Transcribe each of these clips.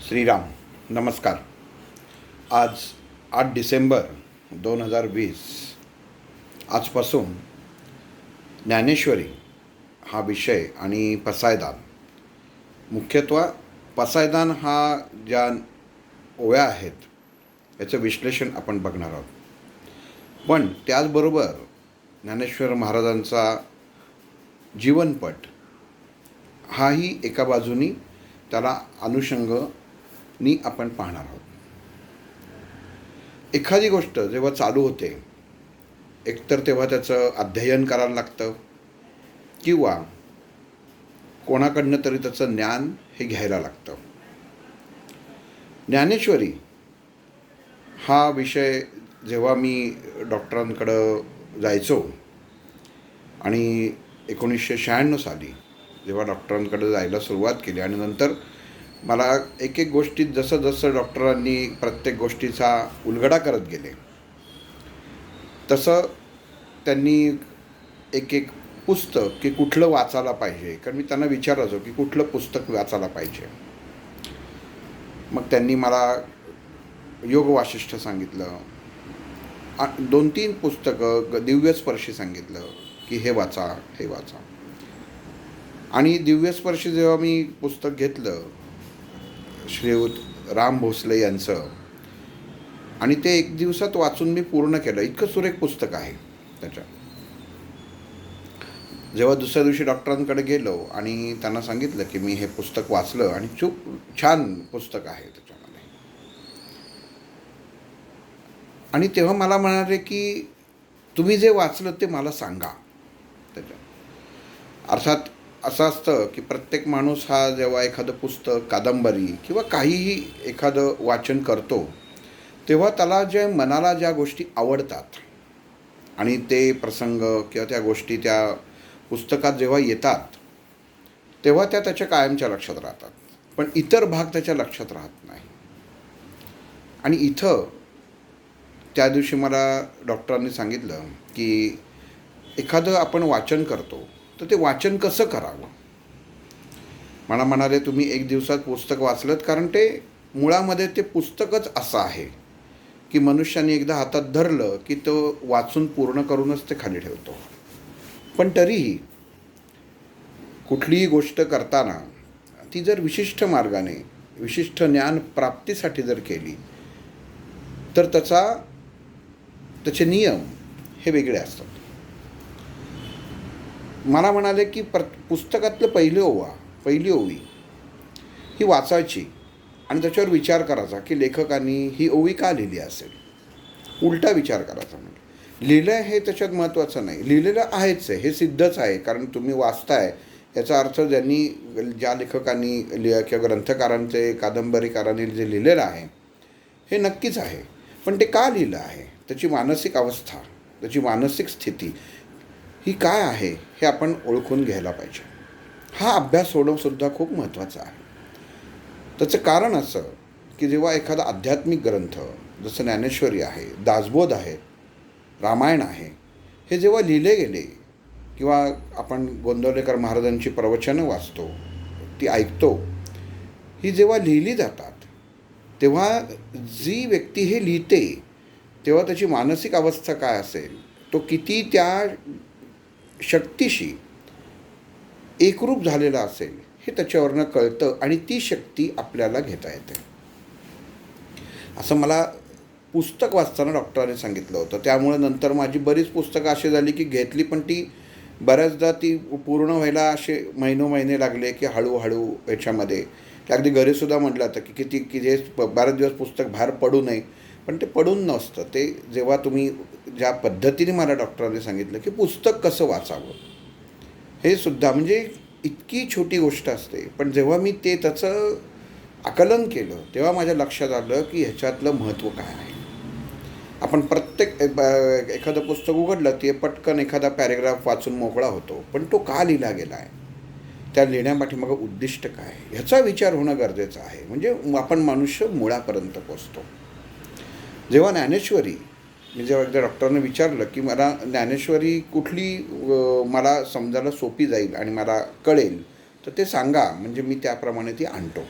श्रीराम. नमस्कार. आज 8 डिसेंबर 2020. आजपासून ज्ञानेश्वरी हा विषय आणि पसायदान, मुख्यत्व पसायदान हा ज्या ओव्या आहेत याचं विश्लेषण आपण बघणार आहोत. पण त्याचबरोबर ज्ञानेश्वर महाराजांचा जीवनपट हाही एका बाजूनी त्याला अनुषंगाने आपण पाहणार आहोत. एखादी गोष्ट जेव्हा चालू होते, एकतर तेव्हा त्याचं अध्ययन करायला लागतं किंवा कोणाकडनं तरी त्याचं ज्ञान हे घ्यायला लागतं. ज्ञानेश्वरी हा विषय जेव्हा मी डॉक्टरांकडं जायचो आणि 1996 साली जेव्हा डॉक्टरांकडे जायला सुरुवात केली आणि नंतर मला एक एक गोष्टीत जसं जसं डॉक्टरांनी प्रत्येक गोष्टीचा उलगडा करत गेले तसं त्यांनी एक एक पुस्तक की कुठलं वाचायला पाहिजे, कारण मी त्यांना विचारायचो की कुठलं पुस्तक वाचायला पाहिजे. मग त्यांनी मला योग वासिष्ठ सांगितलं, 2-3 पुस्तकं दिव्यस्पर्शी सांगितलं की हे वाचा, हे वाचा. आणि दिव्यस्पर्शी जेव्हा मी पुस्तक घेतलं श्रीयुत राम भोसले यांचं, आणि ते 1 दिवसात वाचून मी पूर्ण केलं. इतकं सुरेख पुस्तक आहे त्याच्या. जेव्हा दुसऱ्या दिवशी डॉक्टरांकडे गेलो आणि त्यांना सांगितलं की मी हे पुस्तक वाचलं आणि खूप छान पुस्तक आहे त्याच्यामध्ये, आणि तेव्हा मला म्हणाले की तुम्ही जे वाचलं ते मला सांगा त्याच्या. अर्थात असं असतं की प्रत्येक माणूस हा जेव्हा एखादं पुस्तक, कादंबरी किंवा काहीही एखादं वाचन करतो तेव्हा त्याला जे मनाला ज्या गोष्टी आवडतात आणि ते प्रसंग किंवा त्या गोष्टी त्या पुस्तकात जेव्हा येतात तेव्हा त्या त्याच्या कायमच्या लक्षात राहतात, पण इतर भाग त्याच्या लक्षात राहत नाही. आणि इथं त्या दिवशी मला डॉक्टरांनी सांगितलं की एखादं आपण वाचन करतो तर ते वाचन कसं करावं. मला म्हणाले तुम्ही 1 दिवसात पुस्तक वाचलं, कारण ते मुळामध्ये ते पुस्तकच असं आहे की मनुष्याने एकदा हातात धरलं की तो वाचून पूर्ण करूनच ते खाली ठेवतो. पण तरीही कुठलीही गोष्ट करताना ती जर विशिष्ट मार्गाने, विशिष्ट ज्ञान प्राप्तीसाठी जर केली तर त्याचे नियम हे वेगळे असतात. मला म्हणाले की पुस्तकातलं पहिली ओवी ही वाचायची आणि त्याच्यावर विचार करायचा की लेखकांनी ही ओवी का लिहिली असेल. उलटा विचार करायचा. म्हणजे लिहिलं हे त्याच्यात महत्त्वाचं नाही, लिहिलेलं आहेच आहे, हे सिद्धच आहे. कारण तुम्ही वाचताय याचा अर्थ ज्या लेखकांनी किंवा ग्रंथकारांचे, कादंबरीकारांनी जे लिहिलेलं आहे हे नक्कीच आहे. पण ते का लिहिलं आहे, त्याची मानसिक अवस्था, त्याची मानसिक स्थिती ही काय आहे हे आपण ओळखून घ्यायला पाहिजे. हा अभ्यास होणंसुद्धा खूप महत्त्वाचं आहे. त्याचं कारण असं की जेव्हा एखादा आध्यात्मिक ग्रंथ जसं ज्ञानेश्वरी आहे, दासबोध आहे, रामायण आहे, हे जेव्हा लिहिले गेले किंवा आपण गोंदवलेकर महाराजांची प्रवचनं वाचतो, ती ऐकतो, ही जेव्हा लिहिली जातात तेव्हा जी व्यक्ती हे लिहिते तेव्हा त्याची मानसिक अवस्था काय असेल, तो किती त्या शक्तीशी एकरूप झालेला असेल हे त्याच्यावरनं कळतं आणि ती शक्ती आपल्याला घेता येते. असं मला पुस्तक वाचताना डॉक्टरांनी सांगितलं होतं. त्यामुळे नंतर माझी बरीच पुस्तकं अशी झाली की घेतली, पण ती बऱ्याचदा ती पूर्ण व्हायला असे महिने लागले की हळूहळू याच्यामध्ये अगदी घरीसुद्धा म्हटलं होतं की की हे बरेच दिवस पुस्तक बाहेर पडू नये, पण ते पडून नसतं. ते जेव्हा तुम्ही ज्या पद्धतीने मला डॉक्टरांनी सांगितलं की पुस्तक कसं वाचावं हे सुद्धा, म्हणजे इतकी छोटी गोष्ट असते, पण जेव्हा मी त्याचं आकलन केलं तेव्हा माझ्या लक्षात आलं की ह्याच्यातलं महत्त्व काय आहे. आपण प्रत्येक एखादं पुस्तक उघडलं ते पटकन एखादा पॅरेग्राफ वाचून मोकळा होतो, पण तो का लिहिला गेला आहे, त्या लिहिण्यापाठीमागं उद्दिष्ट काय, ह्याचा विचार होणं गरजेचं आहे. म्हणजे आपण मनुष्य मुळापर्यंत पोचतो. जेव्हा ज्ञानेश्वरी मी जेव्हा एकदा डॉक्टरने विचारलं की मला ज्ञानेश्वरी कुठली मला समजायला सोपी जाईल आणि मला कळेल तर ते सांगा, म्हणजे मी त्याप्रमाणे ती आणतो.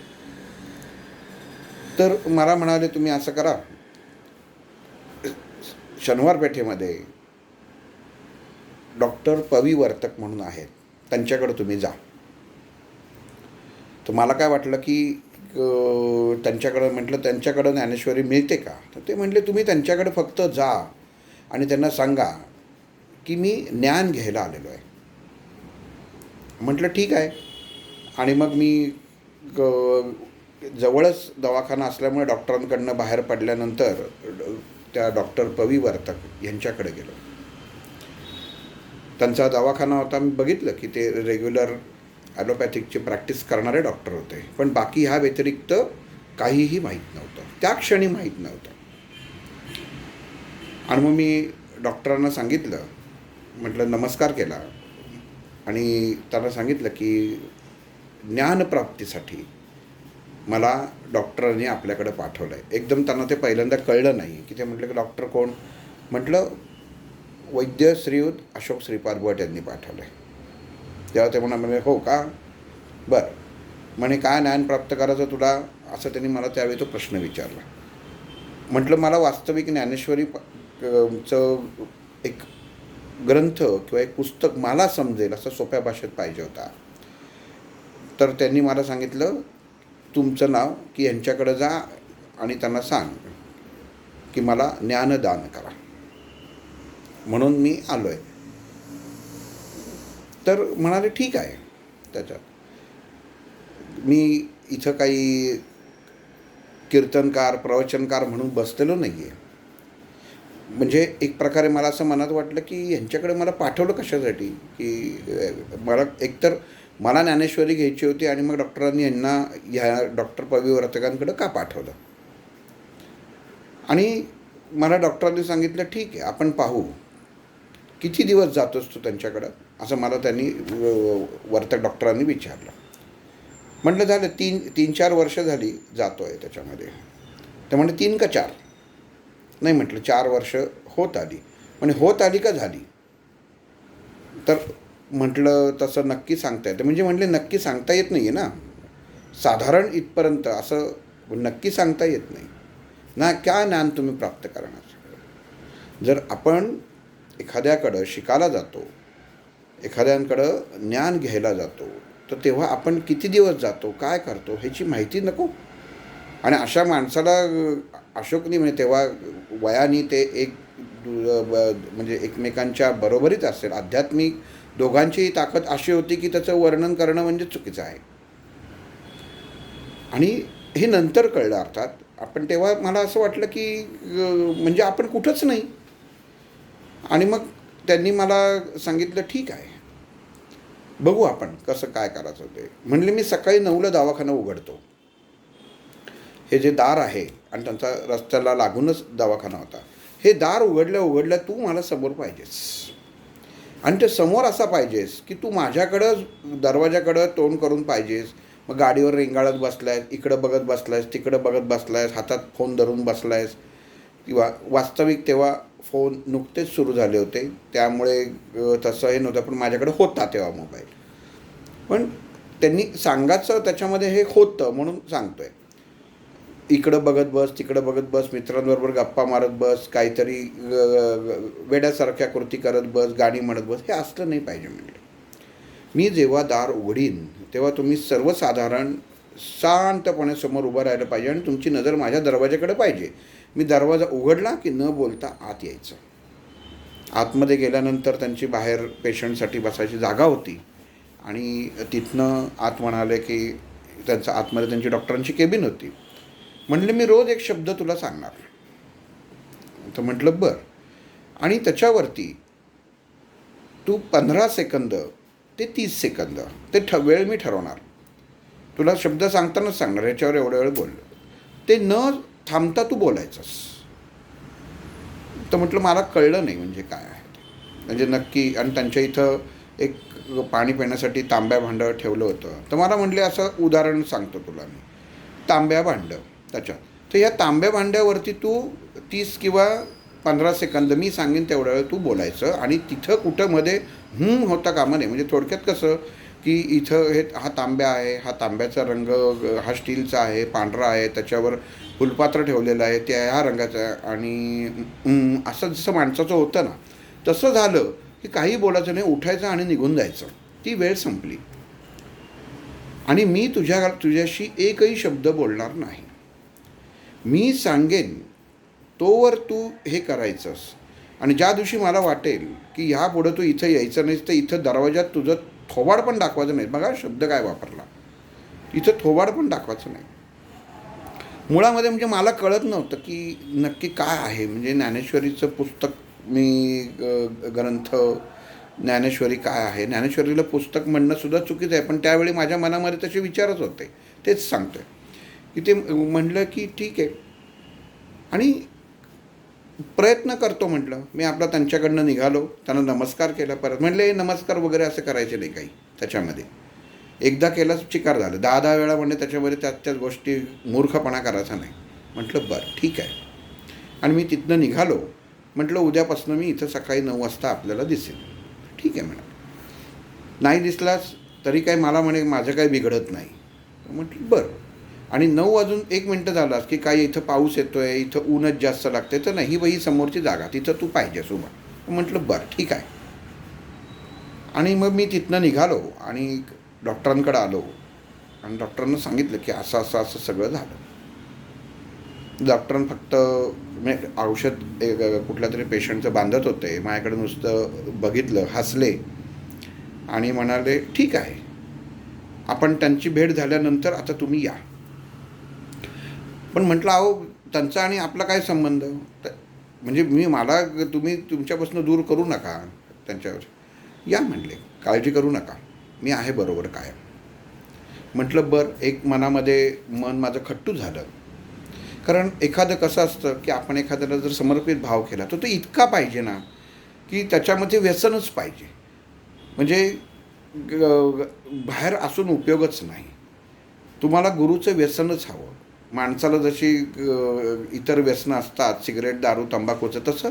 तर मला म्हणाले, तुम्ही असं करा, शनिवार पेठेमध्ये डॉक्टर पवी वर्तक म्हणून आहेत, त्यांच्याकडे तुम्ही जा. तर मला काय वाटलं की त्यांच्याकडं म्हटलं, त्यांच्याकडं ज्ञानेश्वरी मिळते का? तर ते म्हटले, तुम्ही त्यांच्याकडे फक्त जा आणि त्यांना सांगा की मी ज्ञान घ्यायला आलेलो आहे. म्हटलं ठीक आहे. आणि मग मी जवळच दवाखाना असल्यामुळे डॉक्टरांकडनं बाहेर पडल्यानंतर त्या डॉक्टर पवी वर्तक यांच्याकडे गेलो. त्यांचा दवाखाना होता. मी बघितलं की ते रेग्युलर ॲलोपॅथिकची प्रॅक्टिस करणारे डॉक्टर होते, पण बाकी ह्या व्यतिरिक्त काहीही माहीत नव्हतं, त्या क्षणी माहीत नव्हतं. आणि मग मी डॉक्टरांना सांगितलं, म्हटलं नमस्कार केला आणि त्यांना सांगितलं की ज्ञानप्राप्तीसाठी मला डॉक्टरांनी आपल्याकडे पाठवलं आहे. एकदम त्यांना ते पहिल्यांदा कळलं नाही की ते म्हटलं की डॉक्टर कोण? म्हटलं वैद्य श्रीयुत अशोक श्रीपाद भट यांनी पाठवलं आहे. तेव्हा ते म्हणाले, हो का, बरं. म्हणे काय ज्ञान प्राप्त करायचं तुला, असं त्यांनी मला त्यावेळी तो प्रश्न विचारला. म्हटलं मला वास्तविक ज्ञानेश्वरी चं एक ग्रंथ किंवा एक पुस्तक मला समजेल असं सोप्या भाषेत पाहिजे होता. तर त्यांनी मला सांगितलं, तुमचं नाव की यांच्याकडे जा आणि त्यांना सांग की मला ज्ञानदान करा. म्हणून मी आलो आहे. तर म्हणाले ठीक आहे. त्याच्यात मी इथं काही कीर्तनकार प्रवचनकार म्हणून बसलेलो नाही आहे. म्हणजे एक प्रकारे मला असं मनात वाटलं की ह्यांच्याकडे मला पाठवलं कशासाठी, की मला एकतर मला ज्ञानेश्वरी घ्यायची होती आणि मग डॉक्टरांनी यांना ह्या डॉक्टर पवी वर्तकांकडं का पाठवलं. आणि मला डॉक्टरांनी सांगितलं ठीक आहे आपण पाहू, किती दिवस जातोस तू त्यांच्याकडं, असं मला त्यांनी वर्तक डॉक्टरांनी विचारलं. म्हटलं झालं 3-4 वर्ष झाली जातो आहे त्याच्यामध्ये. तर म्हणजे 3 का 4? नाही म्हटलं 4 वर्ष होत आली. म्हणजे होत आली का झाली? तर म्हटलं तसं नक्की सांगता येतं. म्हणजे म्हटले नक्की सांगता येत नाही आहे ना, साधारण इथपर्यंत, असं नक्की सांगता येत नाही ना. क्या ज्ञान तुम्ही प्राप्त करणार? जर आपण एखाद्याकडं शिकायला जातो, एखाद्यांकडं ज्ञान घ्यायला जातो, तर तेव्हा आपण किती दिवस जातो, काय करतो ह्याची माहिती नको. आणि अशा माणसाला अशोकनी म्हणजे तेव्हा वयाने ते एक म्हणजे एकमेकांच्या बरोबरीत असेल, आध्यात्मिक दोघांचीही ताकद अशी होती की त्याचं वर्णन करणं म्हणजे चुकीचं आहे. आणि हे नंतर कळलं अर्थात. आपण तेव्हा मला असं वाटलं की म्हणजे आपण कुठंच नाही. आणि मग त्यांनी मला सांगितलं ठीक आहे, बघू आपण कसं काय करायचं ते. म्हणले मी सकाळी 9ला दवाखाना उघडतो. हे जे दार आहे आणि त्यांचा रस्त्याला लागूनच दवाखाना होता, हे दार उघडल्या तू मला समोर पाहिजेस. आणि ते समोर असा पाहिजेस की तू माझ्याकडं दरवाजाकडं तोंड करून पाहिजेस. मग गाडीवर रेंगाळत बसलायस, इकडं बघत बसलायस, तिकडं बघत बसलायस, हातात फोन धरून बसलायस. किंवा वास्तविक तेव्हा फोन नुकतेच सुरू झाले होते, त्यामुळे तसं हे नव्हतं, पण माझ्याकडे होता तेव्हा मोबाईल. पण त्यांनी सांगायचं त्याच्यामध्ये हे होतं म्हणून सांगतो आहे. इकडं बघत बस, तिकडं बघत बस, मित्रांबरोबर गप्पा मारत बस, काहीतरी वेड्यासारख्या कृती करत बस, गाणी म्हणत बस, हे असलं नाही पाहिजे. म्हटलं मी जेव्हा दार उघडीन तेव्हा तुम्ही सर्वसाधारण शांतपणे समोर उभं राहिलं पाहिजे आणि तुमची नजर माझ्या दरवाजाकडे पाहिजे. मी दरवाजा उघडला की न बोलता आत यायचं. आतमध्ये गेल्यानंतर त्यांची बाहेर पेशंटसाठी बसायची जागा होती आणि तिथनं आत म्हणाले की त्यांचं आतमध्ये त्यांची डॉक्टरांची केबिन होती. म्हणले मी रोज एक शब्द तुला सांगणार. तर म्हटलं बरं. आणि त्याच्यावरती तू 15 सेकंद ते 30 सेकंद ते वेळ मी ठरवणार. तुला शब्द सांगतानाच सांगणार, ह्याच्यावर एवढा वेळ बोललो, ते न थांबता तू बोलायचंस. तर म्हटलं मला कळलं नाही म्हणजे काय आहे ते, म्हणजे नक्की. आणि त्यांच्या इथं एक पाणी पिण्यासाठी तांब्या भांडं ठेवलं होतं. तर मला म्हटले असं उदाहरण सांगतो तुला मी, तांब्या भांडं त्याच्यात. तर ह्या तांब्या भांड्यावरती तू 30 किंवा 15 सेकंद मी सांगेन तेवढा वेळ तू बोलायचं. आणि तिथं कुठं मध्ये होता कामा नये. म्हणजे थोडक्यात कसं, की इथं हा तांब्या आहे, हा तांब्याचा रंग हा स्टीलचा आहे, पांढरा आहे, त्याच्यावर फुलपात्र ठेवलेलं आहे, ते ह्या रंगाचं आहे. आणि असं जसं माणसाचं होतं ना, तसं झालं की काही बोलायचं नाही, उठायचं आणि निघून जायचं. ती वेळ संपली आणि मी तुझ्याशी एकही शब्द बोलणार नाही. मी सांगेन तोवर तू हे करायचंस. आणि ज्या दिवशी मला वाटेल की ह्या पुढं तू इथं यायचं नाहीस, तर इथं दरवाजात तुझं थोबाड पण दाखवायचं नाही. बघा शब्द काय वापरला, इथं थोबाड पण दाखवायचं नाही. मुळामध्ये म्हणजे मला कळत नव्हतं की नक्की काय आहे. म्हणजे ज्ञानेश्वरीचं पुस्तक मी ग्रंथ ज्ञानेश्वरी काय आहे. ज्ञानेश्वरीला पुस्तक म्हणणं सुद्धा चुकीचं आहे, पण त्यावेळी माझ्या मनामध्ये तसे विचारच होते. तेच सांगतो आहे की ते म्हणलं की ठीक आहे आणि प्रयत्न करतो म्हटलं. मी आपला त्यांच्याकडनं निघालो, त्यांना नमस्कार केला. परत म्हणले नमस्कार वगैरे असं करायचे नाही काही त्याच्यामध्ये. एकदा केलाच चिकार झालं, 10-10 वेळा म्हणजे त्याच्यामध्ये त्याच गोष्टी मूर्खपणा करायचा नाही. म्हटलं बरं ठीक आहे. आणि मी तिथनं निघालो. म्हटलं उद्यापासून मी इथं सकाळी 9 वाजता आपल्याला दिसेल. ठीक आहे म्हणा. नाही दिसलास तरी काय मला म्हणे माझं काही बिघडत नाही. म्हटलं बरं. आणि 9 वाजून 1 मिनटं झालास की काय इथं पाऊस येतो आहे, इथं ऊनच जास्त लागते, तर नाही ही समोरची जागा, तिथं तू पाहिजेस उभा. म्हटलं बरं ठीक आहे. आणि मग मी तिथनं निघालो आणि डॉक्टरांकडे आलो आणि डॉक्टरांना सांगितलं की असं असं असं सगळं झालं. डॉक्टरांनी फक्त औषध कुठल्या तरी पेशंटचं बांधत होते, माझ्याकडे नुसतं बघितलं, हसले आणि म्हणाले ठीक आहे, आपण त्यांची भेट झाल्यानंतर आता तुम्ही या. पण म्हटलं अहो त्यांचा आणि आपला काय संबंध. म्हणजे तुम्ही तुमच्यापासून दूर करू नका त्यांच्यावर. या म्हणले, काळजी करू नका, मी आहे बरोबर काय. म्हटलं बरं. एक मनामध्ये मन माझं खट्टू झालं. कारण एखादं कसं असतं की आपण एखाद्याला जर समर्पित भाव केला तर तो इतका पाहिजे ना की त्याच्यामध्ये व्यसनच पाहिजे. म्हणजे बाहेर असून उपयोगच नाही. तुम्हाला गुरुचं व्यसनच हवं. माणसाला जशी इतर व्यसनं असतात, सिगरेट, दारू, तंबाखूचं, तसं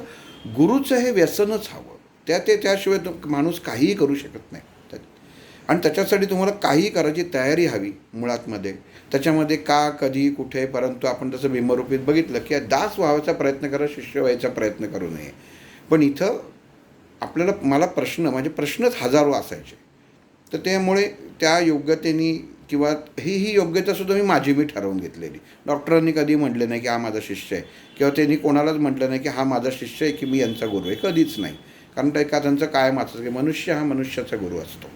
गुरुचं हे व्यसनच हवं. त्याशिवाय माणूस काहीही करू शकत नाही. आणि त्याच्यासाठी तुम्हाला काहीही करायची तयारी हवी मुळातमध्ये. त्याच्यामध्ये का, कधी, कुठे, परंतु आपण तसं बिंबरूपीत बघितलं की दास व्हायचा प्रयत्न करा, शिष्य व्हायचा प्रयत्न करू नये. पण इथं मला माझे प्रश्नच हजारो असायचे. तर त्यामुळे त्या योग्यतेने किंवा ही योग्यतासुद्धा मी ठरवून घेतलेली. डॉक्टरांनी कधी म्हटलं नाही की हा माझा शिष्य आहे, किंवा त्यांनी कोणालाच म्हटलं नाही की हा माझा शिष्य आहे की मी यांचा गुरु आहे. कधीच नाही. कारण त्यांचं कायम असतं की मनुष्य हा मनुष्याचा गुरु असतो.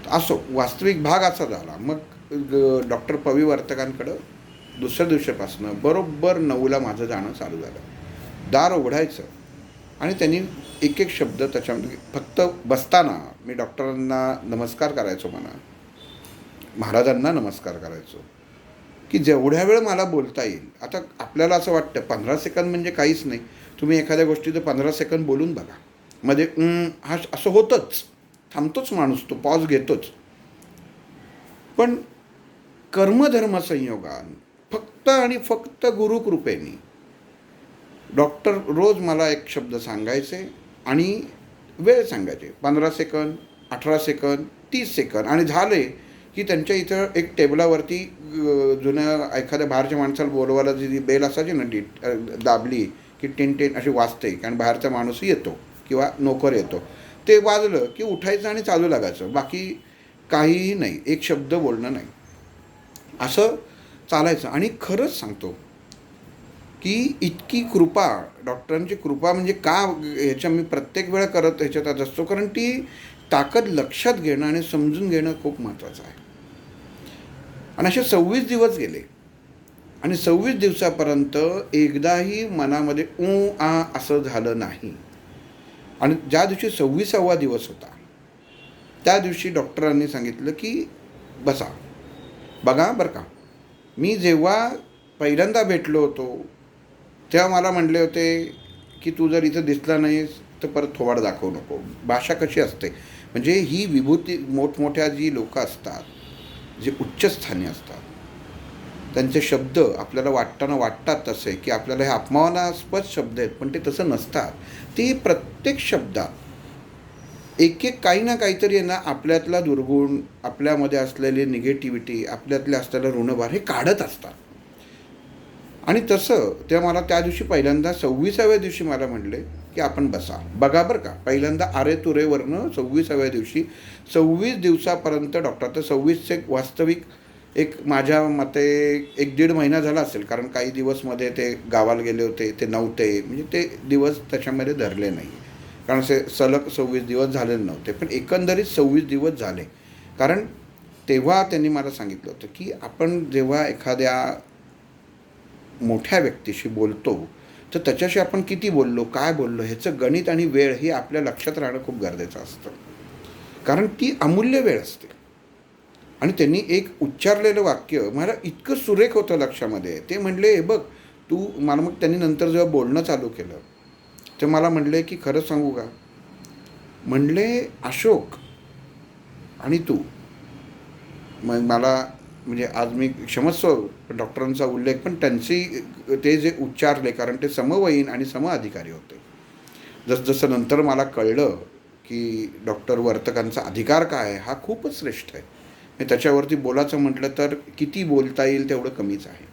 असो, वास्तविक भाग असा झाला. मग डॉक्टर पविवर्तकांकडं दुसऱ्या दिवशीपासून बरोबर 9ला माझं जाणं चालू झालं. दार उघडायचं आणि त्यांनी एक एक शब्द त्याच्यामध्ये, फक्त बसताना मी डॉक्टरांना नमस्कार करायचो, महाराजांना नमस्कार करायचो की जेवढ्या वेळ मला बोलता येईल. आता आपल्याला असं वाटतं 15 सेकंद म्हणजे काहीच नाही. तुम्ही एखाद्या गोष्टीचं 15 सेकंद बोलून बघा, मध्ये असं होतंच, थांबतोच माणूस, तो पॉज घेतोच. पण कर्मधर्म संयोगान फक्त आणि फक्त गुरुकृपेने डॉक्टर रोज मला एक शब्द सांगायचे आणि वेळ सांगायचे. 15 सेकंद, 18 सेकंद, 30 सेकंद. आणि झाले की त्यांच्या इथं एक टेबलावरती जुन्या एखाद्या बाहेरच्या माणसाला बोलवायला जी बेल असायची ना, दाबली की टिन अशी वाजते, कारण बाहेरचा माणूसही येतो किंवा नोकर येतो. ते वाजलं की उठायचं आणि चालू लागायचं. बाकी काहीही नाही, एक शब्द बोलणं नाही, असं चालायचं. आणि खरंच सांगतो की इतकी कृपा, डॉक्टरांची कृपा म्हणजे का ह्याच्या मी प्रत्येक वेळा करत ह्याच्यात असतो, कारण ती ताकद लक्षात घेणं आणि समजून घेणं खूप महत्त्वाचं आहे. आणि असे 26 दिवस गेले आणि 26 दिवसापर्यंत एकदाही मनामध्ये असं झालं नाही. आणि ज्या दिवशी 26वा दिवस होता त्या दिवशी डॉक्टरांनी सांगितलं की बसा, बघा बरं का, मी जेव्हा पहिल्यांदा भेटलो होतो तेव्हा मला म्हणले होते की तू जर इथं दिसला नाहीस तर परत थोबाड दाखवू नको. भाषा कशी असते, म्हणजे ही विभूती, मोठमोठ्या जी लोकं असतात, जे उच्चस्थानी असतात, त्यांचे शब्द आपल्याला वाटतात तसे की आपल्याला हे अपमानास्पद शब्द आहेत, पण ते तसं नसतात. ते प्रत्येक शब्दात एक एक काही ना काहीतरी आहे ना, आपल्यातला दुर्गुण, आपल्यामध्ये असलेली निगेटिव्हिटी, आपल्यातले असलेलं ऋणभार हे काढत असतात. आणि तसं ते मला त्या दिवशी पहिल्यांदा 26व्या दिवशी मला म्हणले की आपण बसा, बघा बरं का. पहिल्यांदा आरे तुरेवरनं 26व्या दिवशी 26 दिवसापर्यंत डॉक्टर, तर 26 एक वास्तविक एक माझ्या मते 1-1.5 महिना झाला असेल, कारण काही दिवसमध्ये ते गावाला गेले होते, ते नव्हते, म्हणजे ते दिवस त्याच्यामध्ये धरले नाही, कारण असे सलग 26 दिवस झालेले नव्हते, पण एकंदरीत 26 दिवस झाले. कारण तेव्हा त्यांनी मला सांगितलं होतं की आपण जेव्हा एखाद्या मोठ्या व्यक्तीशी बोलतो तर त्याच्याशी आपण किती बोललो, काय बोललो, ह्याचं गणित आणि वेळ हे आपल्या लक्षात राहणं खूप गरजेचं असतं, कारण ती अमूल्य वेळ असते. आणि त्यांनी एक उच्चारलेलं वाक्य मला इतकं सुरेख होतं लक्षामध्ये. ते म्हणले, हे बघ तू मला, मग त्यांनी नंतर जेव्हा बोलणं चालू केलं ते मला म्हणले की खरं सांगू का, म्हणले अशोक आणि तू, मग मला म्हणजे आज मी क्षमस्व डॉक्टरांचा उल्लेख, पण त्यांची ते जे उच्चारले, कारण ते समवयीन आणि समअधिकारी होते. जसजसं नंतर मला कळलं की डॉक्टर वर्तकांचा अधिकार काय आहे, हा खूपच श्रेष्ठ आहे. त्याच्यावरती बोलायचं म्हटलं तर किती बोलता येईल तेवढं कमीच आहे.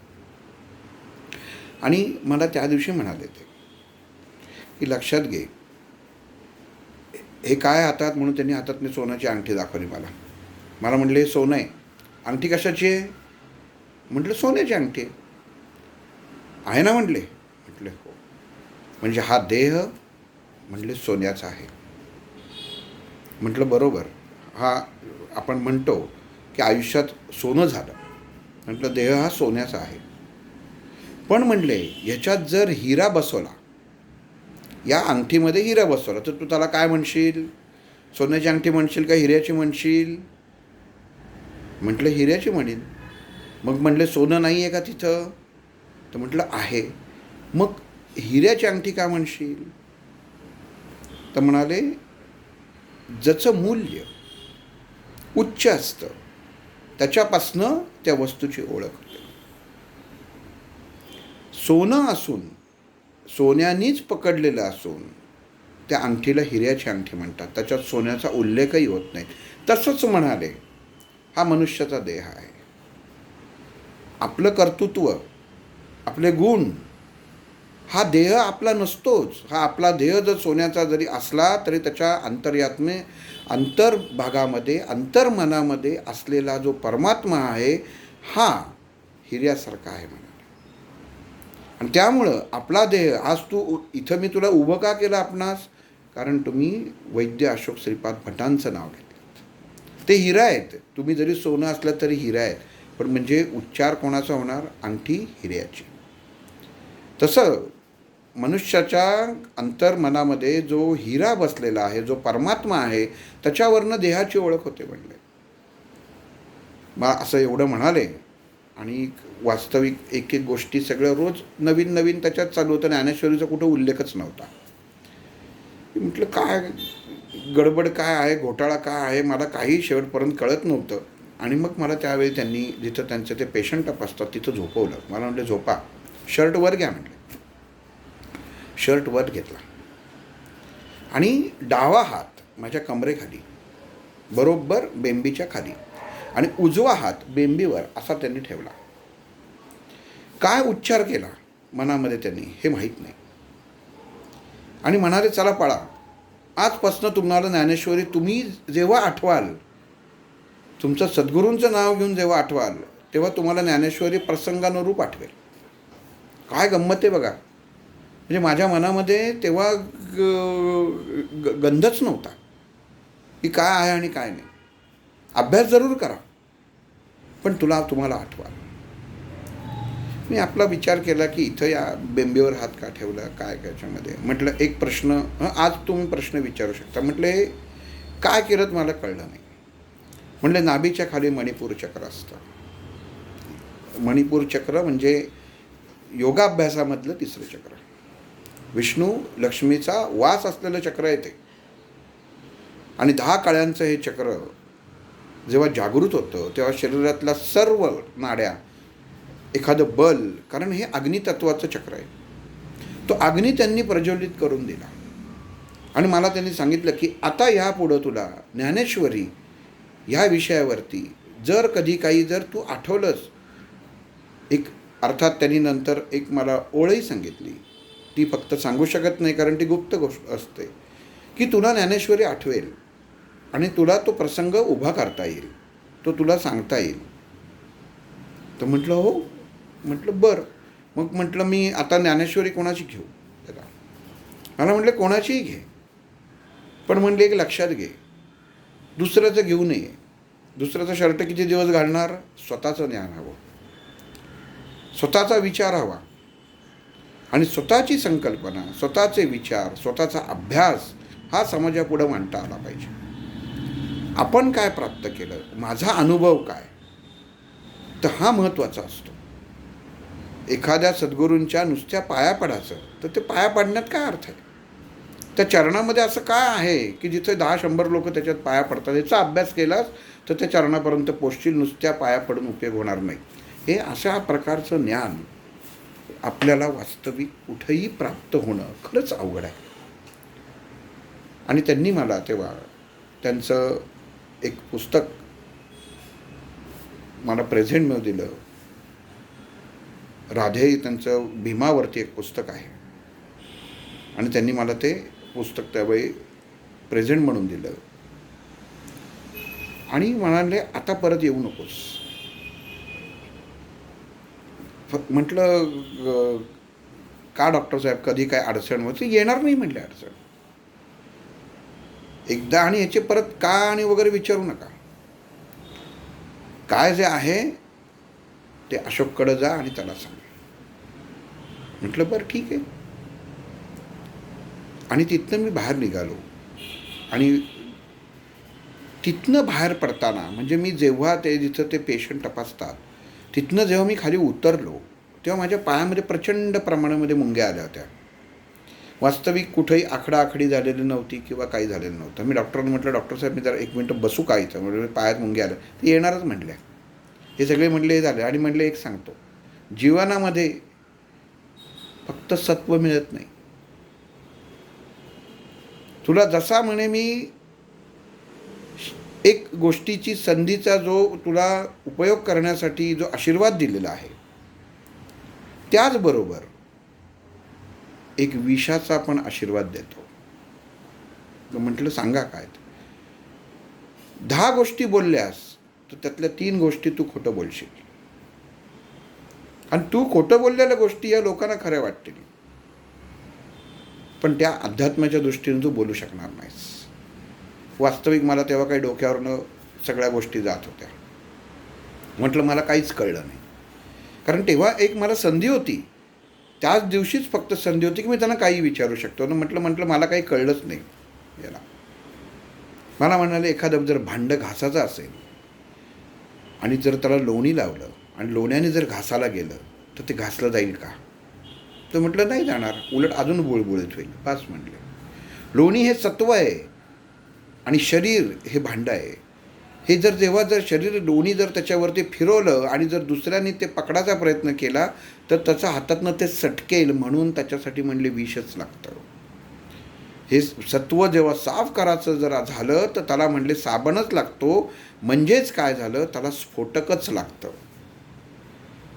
आणि मला त्या दिवशी म्हणाले ते की लक्षात घे, हे काय हातात, म्हणून त्यांनी हातातली सोन्याची अंगठी दाखवली मला. मला म्हणले हे सोनं आहे. अंगठी कशाची आहे? म्हटलं सोन्याची अंगठी आहे ना. म्हटले हो. म्हणजे हा देह, म्हटले सोन्याचा आहे. म्हटलं बरोबर, हा आपण म्हणतो की आयुष्यात सोनं झालं, म्हटलं देह हा सोन्याचा आहे, पण म्हणले ह्याच्यात जर हिरा बसवला, या अंगठीमध्ये हिरा बसवला, तर तू त्याला काय म्हणशील? सोन्याची अंगठी म्हणशील का हिऱ्याची म्हणशील? म्हटलं हिऱ्याची म्हणेन. मग म्हणले सोनं नाही आहे का तिथं? तर म्हटलं आहे. मग हिऱ्याची अंगठी का म्हणशील? तर म्हणाले ज्याचं मूल्य उच्च असतं त्याच्यापासनं त्या वस्तूची ओळख होते. सोनं असून, सोन्यानीच पकडलेलं असून त्या अंगठीला हिऱ्याची अंगठी म्हणतात, त्याच्यात सोन्याचा उल्लेखही होत नाही. तसंच म्हणाले हा मनुष्याचा देह आहे. आपलं कर्तृत्व, आपले गुण, हा देह आपला नसतोच. हा आपला देह जर सोन्याचा जरी असला तरी त्याच्या अंतर्भागामध्ये, अंतर्मनामध्ये असलेला जो परमात्मा आहे हा हिऱ्यासारखा आहे म्हणाले. आणि त्यामुळं आपला देह, आज तू इथं मी तुला उभं का केलं आपणास? कारण तुम्ही वैद्य अशोक श्रीपाद भटांचं नाव घेतलं. ते हिरा आहेत. तुम्ही जरी सोनं असलं तरी हिरा आहेत, पण म्हणजे उच्चार कोणाचा होणार? अंगठी हिऱ्याची. तसं मनुष्याच्या अंतर्मनामध्ये जो हिरा बसलेला आहे, जो परमात्मा आहे, त्याच्यावरनं देहाची ओळख होते म्हणले. मला असं एवढं म्हणाले. आणि वास्तविक एक एक गोष्टी सगळं रोज नवीन नवीन त्याच्यात चालू होतं. ज्ञानेश्वरीचा कुठं उल्लेखच नव्हता. म्हटलं काय गडबड काय आहे, घोटाळा काय आहे, मला काही शेवटपर्यंत कळत नव्हतं. आणि मग मला त्यावेळी त्यांनी जिथं त्यांचं ते पेशंट असतात तिथं झोपवलं. मला म्हटलं झोपा, शर्ट वर घ्या म्हटलं. शर्ट वर घेतला आणि डावा हात माझ्या कमरेखाली, बरोबर बेंबीच्या खाली, आणि उजवा हात बेंबीवर असा त्यांनी ठेवला. काय उच्चार केला मनामध्ये त्यांनी हे माहीत नाही. आणि म्हणाले चला पळा, आजपासून तुम्हाला ज्ञानेश्वरी तुम्ही जेव्हा आठवाल, तुमचं सद्गुरूंचं नाव घेऊन जेव्हा आठवाल, तेव्हा तुम्हाला ज्ञानेश्वरी प्रसंगानुरूप आठवेल. काय गंमत आहे बघा. म्हणजे माझ्या मनामध्ये तेव्हा गंधच नव्हता की काय आहे आणि काय नाही. अभ्यास जरूर करा, पण तुम्हाला आठवा. मी आपला विचार केला की इथं या बेंबीवर हात का ठेवला, काय त्याच्यामध्ये. म्हटलं एक प्रश्न, आज तुम्ही प्रश्न विचारू शकता. म्हटले काय केलं मला कळलं नाही. म्हटले नाभीच्या खाली मणिपूर चक्र असतं. मणिपूर चक्र म्हणजे योगाभ्यासामधलं तिसरं चक्र. विष्णू लक्ष्मीचा वास असलेलं चक्र आहे ते. आणि 10 कळ्यांचं हे चक्र जेव्हा जागृत होतं तेव्हा शरीरातल्या सर्व नाड्या, एखादं बल, कारण हे अग्नितत्वाचं चक्र आहे, तो अग्नी त्यांनी प्रज्वलित करून दिला. आणि मला त्यांनी सांगितलं की आता ह्यापुढं तुला ज्ञानेश्वरी ह्या विषयावरती जर कधी काही जर तू आठवलंस, एक अर्थात त्यांनी नंतर एक मला ओळही सांगितली, ती फक्त सांगू शकत नाही कारण ती गुप्त गोष्ट असते, की तुला ज्ञानेश्वरी आठवेल आणि तुला तो प्रसंग उभा करता येईल, तो तुला सांगता येईल. तर म्हटलं हो. म्हटलं बरं. मग म्हटलं मी आता ज्ञानेश्वरी कोणाची घेऊ त्याला. मला म्हटलं कोणाचीही घे, पण म्हणले एक लक्षात घे, दुसऱ्याचं घेऊ नये. दुसऱ्याचा शर्ट किती दिवस घालणार? स्वतःचं ज्ञान हवं, स्वतःचा विचार हवा आणि स्वतःची संकल्पना, स्वतःचे विचार, स्वतःचा अभ्यास हा समाजापुढं मांडता आला पाहिजे. आपण काय प्राप्त केलं, माझा अनुभव काय, तर हा महत्त्वाचा असतो. एखाद्या सद्गुरूंच्या नुसत्या पाया पडायचं तर ते पाया पाडण्यात काय अर्थ आहे? त्या चरणामध्ये असं काय आहे की जिथे 10-100 लोक त्याच्यात पाया पडतात? याचा अभ्यास केलास तर त्या चरणापर्यंत पोचशील, नुसत्या पाया पडून उपयोग होणार नाही. हे अशा प्रकारचं ज्ञान आपल्याला वास्तविक कुठंही प्राप्त होणं खरंच अवघड आहे. आणि त्यांनी मला तेव्हा त्यांचं एक पुस्तक मला प्रेझेंट मिळून दिलं. राधे त्यांचं भीमावरती एक पुस्तक आहे आणि त्यांनी मला ते पुस्तक त्यावेळी प्रेझेंट म्हणून दिलं आणि म्हणाले आता परत येऊ नकोस. म्हटलं का डॉक्टर साहेब, कधी काय अडचण होती? येणार नाही म्हटले अडचण. एकदा आणि याचे परत का आणि वगैरे विचारू नका. काय जे आहे ते अशोककडे जा आणि त्याला सांग. म्हटलं बरं ठीक आहे. आणि तिथनं मी बाहेर निघालो आणि तिथनं बाहेर पडताना म्हणजे मी जेव्हा ते जिथं ते पेशंट तपासतात तिथनं जेव्हा मी खाली उतरलो तेव्हा माझ्या पायामध्ये प्रचंड प्रमाणामध्ये मुंग्या आल्या होत्या. वास्तविक कुठेही आखडाआखडी झालेली नव्हती किंवा काही झालेलं नव्हतं. मी डॉक्टरांना म्हटलं डॉक्टर साहेब मी जरा 1 मिनटं बसू का इथं? म्हणजे पायात मुंग्या आल्या. ते येणारच म्हटल्या. हे सगळे म्हटले हे झाले आणि म्हटले एक सांगतो, जीवनामध्ये फक्त सत्व मिळत नाही. तुला जसा म्हणे मी एक गोष्टीची संधीचा जो तुला उपयोग करण्यासाठी जो आशीर्वाद दिलेला आहे, त्याचबरोबर एक विषाचा पण आशीर्वाद देतो. म्हटलं सांगा काय? 10 गोष्टी बोलल्यास तर त्यातल्या 3 गोष्टी तू खोटं बोलशील आणि तू खोटं बोललेल्या गोष्टी या लोकांना खऱ्या वाटतील, पण त्या अध्यात्माच्या दृष्टीने तू बोलू शकणार नाहीस. वास्तविक मला तेव्हा काही डोक्यावरनं सगळ्या गोष्टी जात होत्या. म्हटलं मला काहीच कळलं नाही, कारण तेव्हा एक मला संधी होती, त्याच दिवशीच फक्त संधी होती की मी त्यांना काही विचारू शकतो. म्हटलं मला काही कळलंच नाही याला. मला म्हणाले एखादं जर भांडं घासाचं असेल आणि जर त्याला लोणी लावलं आणि लोण्याने जर घासाला गेलं तर ते घासलं जाईल का? तर म्हटलं नाही जाणार, उलट अजून बुळबुळीत होईल. बस म्हटले. लोणी हे सत्व आहे आणि शरीर हे भांडं आहे. हे जेव्हा शरीर लोणी जर त्याच्यावरती फिरवलं आणि जर दुसऱ्याने ते पकडायचा प्रयत्न केला तर त्याच्या हातातनं ते सटकेल, म्हणून त्याच्यासाठी म्हणले विषच लागतं. हे सत्व जेव्हा साफ करायचं जरा झालं तर त्याला म्हणले साबणच लागतो. म्हणजेच काय झालं, त्याला स्फोटकच लागतं,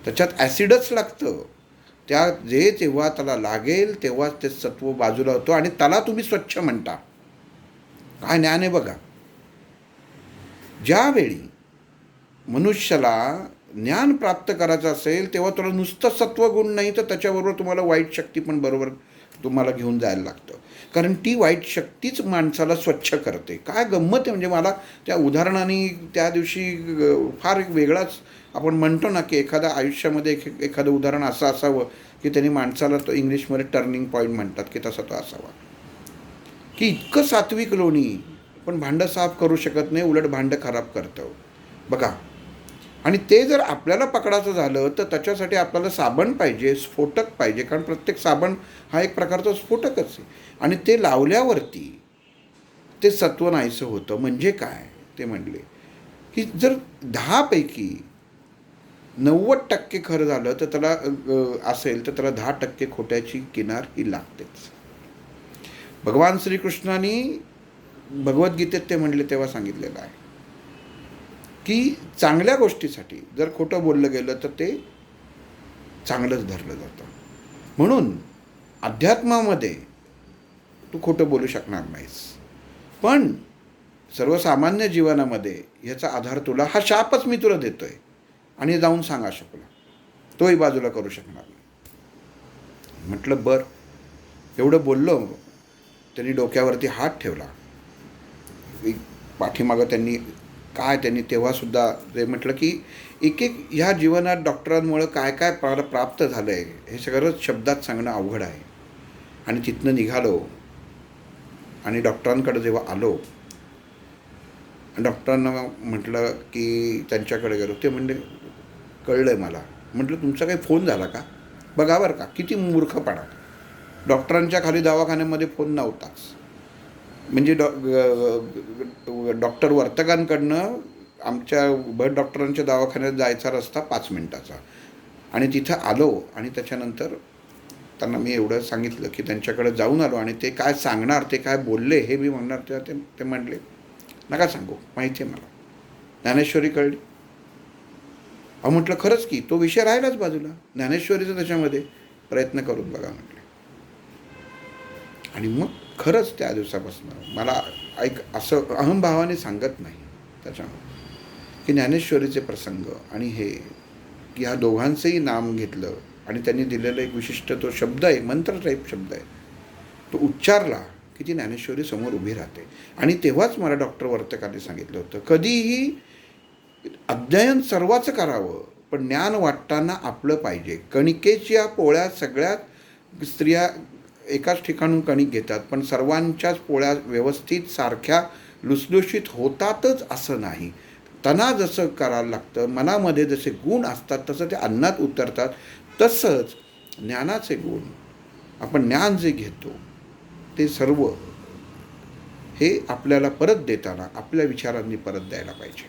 त्याच्यात ॲसिडच लागतं. जेव्हा त्याला लागेल तेव्हाच ते सत्व बाजूला होतं आणि त्याला तुम्ही स्वच्छ म्हणता. काय ज्ञान आहे बघा. ज्यावेळी मनुष्याला ज्ञान प्राप्त करायचं असेल तेव्हा तुला नुसतं सत्वगुण नाही तर त्याच्याबरोबर तुम्हाला वाईट शक्ती पण बरोबर तुम्हाला घेऊन जायला लागतं, कारण ती वाईट शक्तीच माणसाला स्वच्छ करते. काय गंमत आहे म्हणजे मला त्या उदाहरणाने त्या दिवशी फार एक वेगळाच आपण म्हणतो ना की एखाद्या आयुष्यामध्ये एखादं उदाहरण असं असावं की त्यांनी माणसाला तो इंग्लिशमध्ये टर्निंग पॉईंट म्हणतात की तसा तो असावा, की इतकं सात्विक लोणी पण भांडं साफ करू शकत नाही, उलट भांडं खराब करतं बघा. आणि ते जर आपल्याला पकडायचं झालं तर त्याच्यासाठी आपल्याला साबण पाहिजे, स्फोटक पाहिजे, कारण प्रत्येक साबण हा एक प्रकारचा स्फोटकच आहे. आणि ते लावल्यावरती ते सत्व नाहीसं होतं. म्हणजे काय ते म्हणले की जर 10 पैकी 90% खरं झालं तर त्याला असेल तर त्याला 10% खोट्याची किनार ही लागतेच भगवान श्रीकृष्णाने भगवद्गीतेत ते म्हणले तेव्हा सांगितलेलं आहे की चांगल्या गोष्टीसाठी जर खोटं बोललं गेलं तर ते चांगलंच धरलं जातं. म्हणून अध्यात्मामध्ये तू खोटं बोलू शकणार नाहीस, पण सर्वसामान्य जीवनामध्ये ह्याचा आधार तुला, हा शापच मी तुला देतो आहे आणि जाऊन सांगा शकला, तोही बाजूला करू शकणार नाही. म्हटलं बरं. एवढं बोललो. त्यांनी डोक्यावरती हात ठेवला. पाठीमागं त्यांनी तेव्हासुद्धा ते म्हटलं की एक ह्या जीवनात डॉक्टरांमुळं काय काय प्राप्त झालं आहे हे सगळंच शब्दात सांगणं अवघड आहे. आणि तिथनं निघालो आणि डॉक्टरांकडे जेव्हा आलो, डॉक्टरांना म्हटलं की त्यांच्याकडे गेलो. ते म्हणले कळलं आहे मला. म्हटलं तुमचा काही फोन झाला का? बघा बरं का, किती मूर्खपणा. डॉक्टरांच्या खाली दवाखान्यामध्ये फोन नव्हताच. म्हणजे डॉक्टर वर्तकांकडनं आमच्या भट डॉक्टरांच्या दवाखान्यात जायचा रस्ता 5 मिनिटाचा. आणि तिथं आलो आणि त्याच्यानंतर त्यांना मी एवढं सांगितलं की त्यांच्याकडे जाऊन आलो आणि ते काय सांगणार, ते काय बोलले हे मी म्हणणार, तेव्हा ते म्हणले नका सांगू, माहिती आहे मला, ज्ञानेश्वरी कळली. अहो म्हटलं खरंच की तो विषय राहिलाच बाजूला, ज्ञानेश्वरीचं त्याच्यामध्ये प्रयत्न करून बघा म्हटले. आणि मग खरंच त्या दिवसापासून मला असं अहंभावाने सांगत नाही त्याच्यामुळे की ज्ञानेश्वरीचे प्रसंग आणि हे ह्या दोघांचंही नाम घेतलं आणि त्यांनी दिलेलं एक विशिष्ट तो शब्द आहे, मंत्र टाईप शब्द आहे, तो उच्चारला की ती ज्ञानेश्वरी समोर उभी राहते. आणि तेव्हाच मला डॉक्टर वर्तकांनी सांगितलं होतं, कधीही अध्ययन सर्वाचं करावं पण ज्ञान वाटताना आपलं पाहिजे. कणिकेच्या पोळ्या सगळ्यात स्त्रिया एकाच ठिकाणून कणिक घेतात, पण सर्वांच्याच पोळ्या व्यवस्थित सारख्या लुसलुशीत होतातच असं नाही. त्यांना जसं करायला लागतं, मनामध्ये जसे गुण असतात तसं ते अन्नात उतरतात. तसंच ज्ञानाचे गुण, आपण ज्ञान जे घेतो ते सर्व हे आपल्याला परत देताना आपल्या विचारांनी परत द्यायला पाहिजे.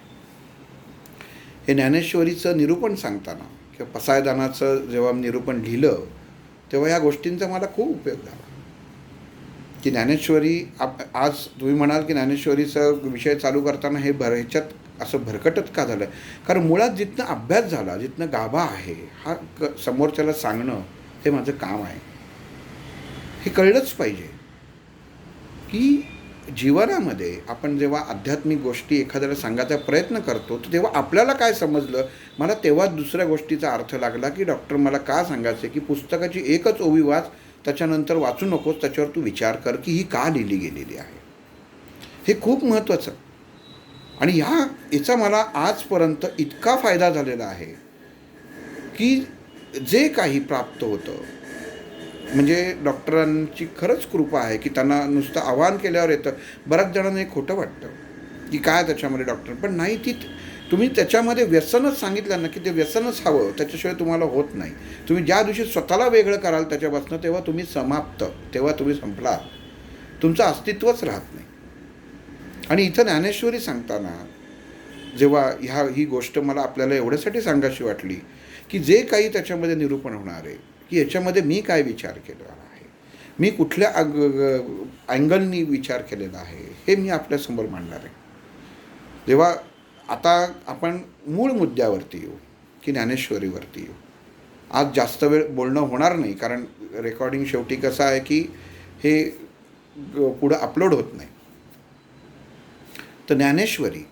हे ज्ञानेश्वरीचं निरूपण सांगताना किंवा पसायदानाचं जेव्हा निरूपण लिहिलं तेव्हा या गोष्टींचा मला खूप उपयोग झाला की ज्ञानेश्वरी आज तुम्ही म्हणाल की ज्ञानेश्वरीचा विषय चालू करताना हे ह्याच्यात असं भरकटत का झालं, कारण मुळात जिथनं अभ्यास झाला, जिथनं गाभा आहे, हा समोरच्याला सांगणं हे माझं काम आहे. हे कळलंच पाहिजे की जीवनामध्ये आपण जेव्हा आध्यात्मिक गोष्टी एखाद्याला सांगायचा प्रयत्न करतो तर तेव्हा आपल्याला काय समजलं. मला तेव्हा दुसऱ्या गोष्टीचा अर्थ लागला की डॉक्टर मला का सांगायचे की पुस्तकाची एकच ओवी वाच, त्याच्यानंतर वाचू नकोस, त्याच्यावर तू विचार कर की ही का लिहिली गेलेली आहे. हे खूप महत्त्वाचं. आणि याचा मला आजपर्यंत इतका फायदा झालेला आहे की जे काही प्राप्त होतं, म्हणजे डॉक्टरांची खरंच कृपा आहे की त्यांना नुसतं आवाहन केल्यावर येतं. बऱ्याच जणांना एक खोटं वाटतं की काय त्याच्यामध्ये डॉक्टर, पण नाही, ती तुम्ही त्याच्यामध्ये व्यसनच सांगितलं ना की ते व्यसनच हवं, त्याच्याशिवाय तुम्हाला होत नाही. तुम्ही ज्या दिवशी स्वतःला वेगळं कराल त्याच्यापासून तेव्हा तुम्ही समाप्त, तेव्हा तुम्ही संपला, तुमचं अस्तित्वच राहत नाही. आणि इथं ज्ञानेश्वरी सांगताना जेव्हा ही गोष्ट मला आपल्याला एवढ्यासाठी सांगायची वाटली की जे काही त्याच्यामध्ये निरूपण होणार आहे की याच्यामध्ये मी काय विचार केलेला आहे, मी कुठल्या अँगलनी विचार केलेला आहे, हे मी आपल्यासमोर मांडणार आहे. जेव्हा आता आपण मूळ मुद्द्यावरती येऊ की ज्ञानेश्वरीवरती येऊ. आज जास्त वेळ बोलणं होणार नाही, कारण रेकॉर्डिंग शेवटी कसं आहे की हे पुढं अपलोड होत नाही. तर ज्ञानेश्वरी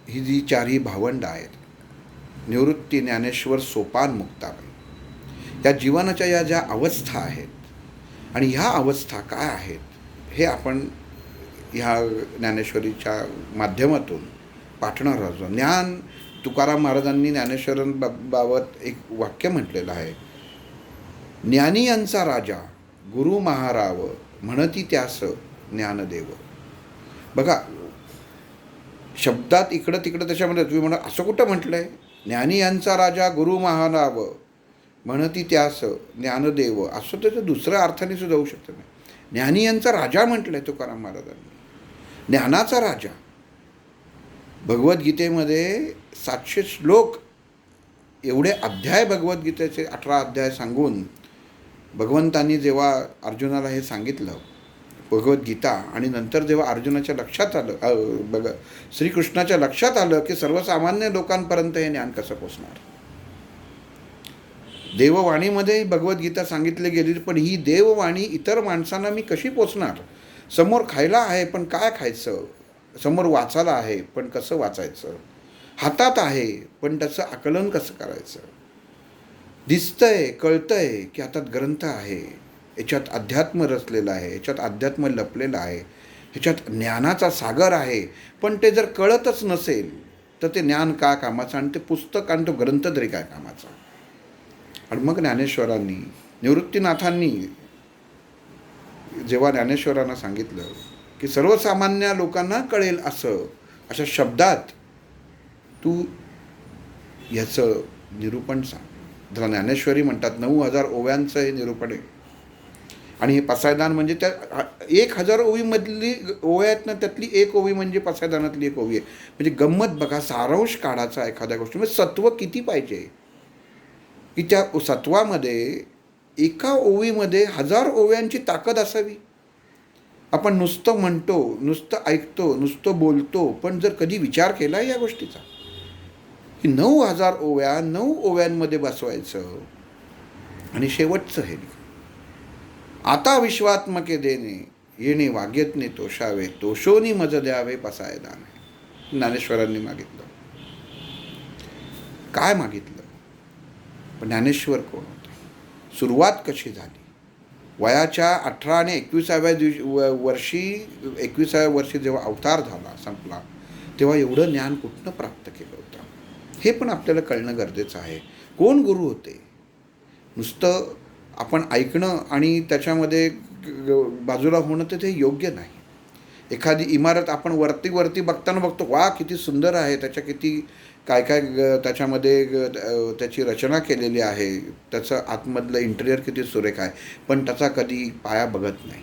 ही जी चारही भावंडं आहेत, निवृत्ती, ज्ञानेश्वर, सोपान, मुक्ताबाई, या जीवनाच्या या ज्या अवस्था आहेत आणि ह्या अवस्था काय आहेत हे आपण ह्या ज्ञानेश्वरीच्या माध्यमातून पाठणार आहोत. ज्ञान, तुकाराम महाराजांनी ज्ञानेश्वरांबाबत एक वाक्य म्हटलेलं आहे, ज्ञानी यांचा राजा गुरु महाराव, म्हणती त्यास ज्ञानदेव. बघा, शब्दात इकडं तिकडं त्याच्यामध्ये तुम्ही म्हणा असं कुठं म्हटलं आहे, ज्ञानी यांचा राजा गुरु महाराव, म्हणती त्यास ज्ञानदेव, असं त्याचं दुसऱ्या अर्थाने सुद्धा होऊ शकतं नाही. ज्ञानी यांचा राजा म्हटलं आहे तुकाराम महाराजांनी, ज्ञानाचा राजा. भगवद्गीतेमध्ये 700 श्लोक, एवढे अध्याय भगवद्गीतेचे 18 अध्याय सांगून भगवंतांनी जेव्हा अर्जुनाला हे सांगितलं भगवद्गीता आणि नंतर जेव्हा अर्जुनाच्या लक्षात आलं, श्रीकृष्णाच्या लक्षात आलं की सर्वसामान्य लोकांपर्यंत हे ज्ञान कसं पोचणार. देववाणीमध्ये भगवद्गीता सांगितली गेली, पण ही देववाणी इतर माणसांना मी कशी पोचणार. समोर खायला आहे पण काय खायचं, समोर वाचायला आहे पण कसं वाचायचं, हातात आहे पण त्याचं आकलन कसं करायचं. दिसतंय कळतंय की हातात ग्रंथ आहे, याच्यात अध्यात्म रचलेलं आहे, याच्यात अध्यात्म लपलेलं आहे, ह्याच्यात ज्ञानाचा सागर आहे, पण ते जर कळतच नसेल तर ते ज्ञान काय कामाचं आणि ते पुस्तक आणि तो ग्रंथ तरी काय कामाचा. आणि मग ज्ञानेश्वरांनी, निवृत्तीनाथांनी जेव्हा ज्ञानेश्वरांना सांगितलं की सर्वसामान्य लोकांना कळेल असं, अशा शब्दात तू ह्याचं निरूपण सांग. त्याला ज्ञानेश्वरी म्हणतात. 9,000 ओव्यांचं हे निरूपण आहे. आणि हे पसायदान म्हणजे त्या 1,000 ओवीमधली ओव्या आहेत ना, त्यातली एक ओवी म्हणजे पसायदानातली एक ओवी आहे. म्हणजे गंमत बघा, सारांश काढायचा एखाद्या गोष्टी म्हणजे सत्व किती पाहिजे की त्या सत्वामध्ये एका ओवीमध्ये 1000 ओव्यांची ताकद असावी. आपण नुसतं म्हणतो, नुसतं ऐकतो, नुसतं बोलतो, पण जर कधी विचार केला या गोष्टीचा की 9,000 ओव्या 9 ओव्यांमध्ये बसवायचं आणि शेवटचं हे आता विश्वात्मके देणे येणे वाग्यज्ञे तोषावे तोषोनी मज द्यावे पसायदान. ज्ञानेश्वरांनी मागितलं. काय मागितलं? पण ज्ञानेश्वर कोण होते, सुरुवात कशी झाली, वयाच्या 18 आणि 21व्या वर्षी जेव्हा अवतार झाला संपला, तेव्हा एवढं ज्ञान कुठनं प्राप्त केलं होतं हे पण आपल्याला कळणं गरजेचं आहे. कोण गुरु होते? नुसतं आपण ऐकणं आणि त्याच्यामध्ये बाजूला होणं तर ते योग्य नाही. एखादी इमारत आपण वरती बघताना बघतो, वा किती सुंदर आहे, त्याच्या किती काय त्याच्यामध्ये त्याची रचना केलेली आहे, त्याचं आतमधलं इंटेरियर किती सुरेख आहे, पण त्याचा कधी पाया बघत नाही.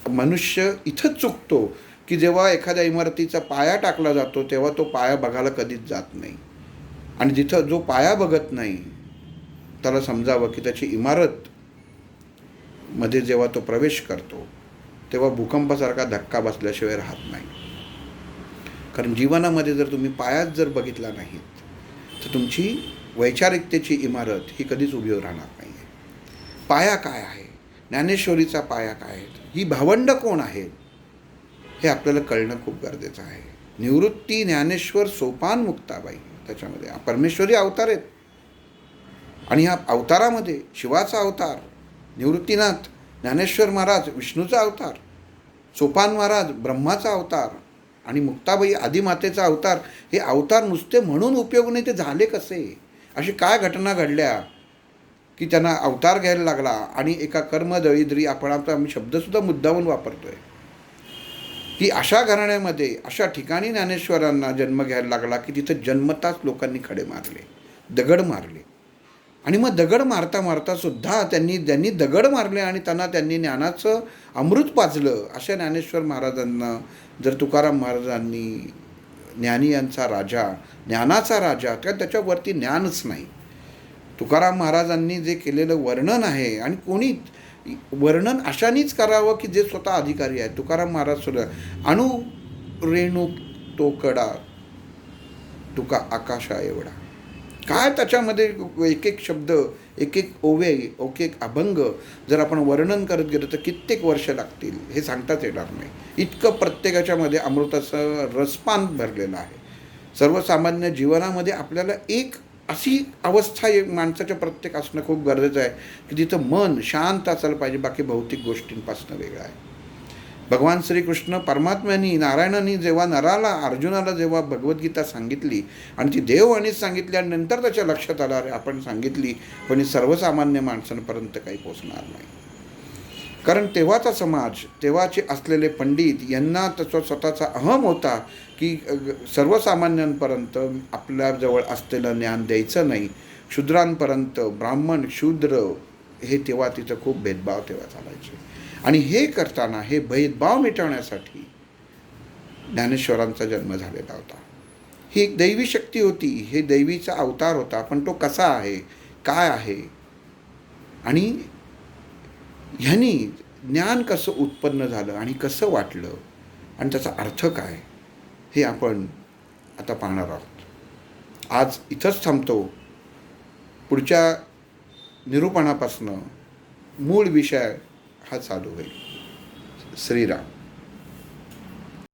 मनुष्य इथंच चुकतो की जेव्हा एखाद्या इमारतीचा पाया टाकला जातो तेव्हा तो पाया बघायला कधीच जात नाही. आणि जिथं जो पाया बघत नाही त्याला समजावं की त्याची इमारत मध्ये जेव्हा तो प्रवेश करतो तेव्हा भूकंपासारखा धक्का बसल्याशिवाय राहत नाही. कारण जीवनामध्ये जर तुम्ही पायाच जर बघितला नाहीत तर तुमची वैचारिकतेची इमारत ही कधीच उभी राहणार नाही आहे. पाया काय आहे, ज्ञानेश्वरीचा पाया काय आहे, ही भावंड कोण आहेत हे आपल्याला कळणं खूप गरजेचं आहे. निवृत्ती, ज्ञानेश्वर, सोपान, मुक्ताबाई, त्याच्यामध्ये परमेश्वरी अवतार आहेत. आणि ह्या अवतारामध्ये शिवाचा अवतार निवृत्तीनाथ, ज्ञानेश्वर महाराज विष्णूचा अवतार, सोपान महाराज ब्रह्माचा अवतार आणि मुक्ताबाई आदिमातेचा अवतार. हे अवतार नुसते म्हणून उपयोग नाही, ते झाले कसे, अशी काय घटना घडल्या की त्यांना अवतार घ्यायला लागला. आणि एका कर्मदळिद्री, आम्ही शब्दसुद्धा मुद्दामून वापरतोय की अशा घराण्यामध्ये अशा ठिकाणी ज्ञानेश्वरांना जन्म घ्यायला लागला की तिथं जन्मताच लोकांनी खडे मारले, दगड मारले. आणि मग दगड मारता सुद्धा त्यांनी दगड मारले आणि त्यांनी ज्ञानाचं अमृत पाजलं. अशा ज्ञानेश्वर महाराजांना जर तुकाराम महाराजांनी ज्ञानियांचा राजा, ज्ञानाचा राजा, त्याच्यावरती ज्ञानच नाही. तुकाराम महाराजांनी जे केलेलं वर्णन आहे, आणि कोणी वर्णन अशानीच करावं की जे स्वतः अधिकारी आहे. तुकाराम महाराज सुद्धा अणु रेणू तो कडा तुका आकाशा एवढा. काय त्याच्यामध्ये एक शब्द, एक ओवे, एक अभंग जर आपण वर्णन करत गेलो तर कित्येक वर्ष लागतील, हे सांगताच येणार नाही. इतकं प्रत्येकाच्यामध्ये अमृताचं रसपान भरलेलं आहे. सर्वसामान्य जीवनामध्ये आपल्याला एक अशी अवस्था माणसाच्या प्रत्येक असणं खूप गरजेचं आहे की तिथं मन शांत असायला पाहिजे, बाकी भौतिक गोष्टींपासून वेगळं आहे. भगवान श्रीकृष्ण परमात्म्यांनी, नारायणांनी जेव्हा नराला, अर्जुनाला जेव्हा भगवद्गीता सांगितली आणि ती देववाणीच सांगितली आणि नंतर त्याच्या लक्षात आलं, अरे आपण सांगितली पण सर्वसामान्य माणसांपर्यंत काही पोचणार नाही. कारण तेव्हाचा समाज, तेव्हाचे असलेले पंडित यांना त्याचा स्वतःचा अहम होता की सर्वसामान्यांपर्यंत आपल्याजवळ असलेलं ज्ञान द्यायचं नाही. शूद्रांपर्यंत, ब्राह्मण शूद्र हे तेव्हा तिथं खूप भेदभाव तेव्हा चालायचे. आणि हे करताना हे भेदभाव मिटवण्यासाठी ज्ञानेश्वरांचा जन्म झालेला होता. ही एक दैवी शक्ती होती, हे दैवीचा अवतार होता. पण तो कसा आहे, काय आहे, आणि ह्यांनी ज्ञान कसं उत्पन्न झालं आणि कसं वाटलं आणि त्याचा अर्थ काय हे आपण आता पाहणार आहोत. आज इथंच थांबतो. पुढच्या निरूपणापासनं मूळ विषय हा चालू होईल. श्रीराम.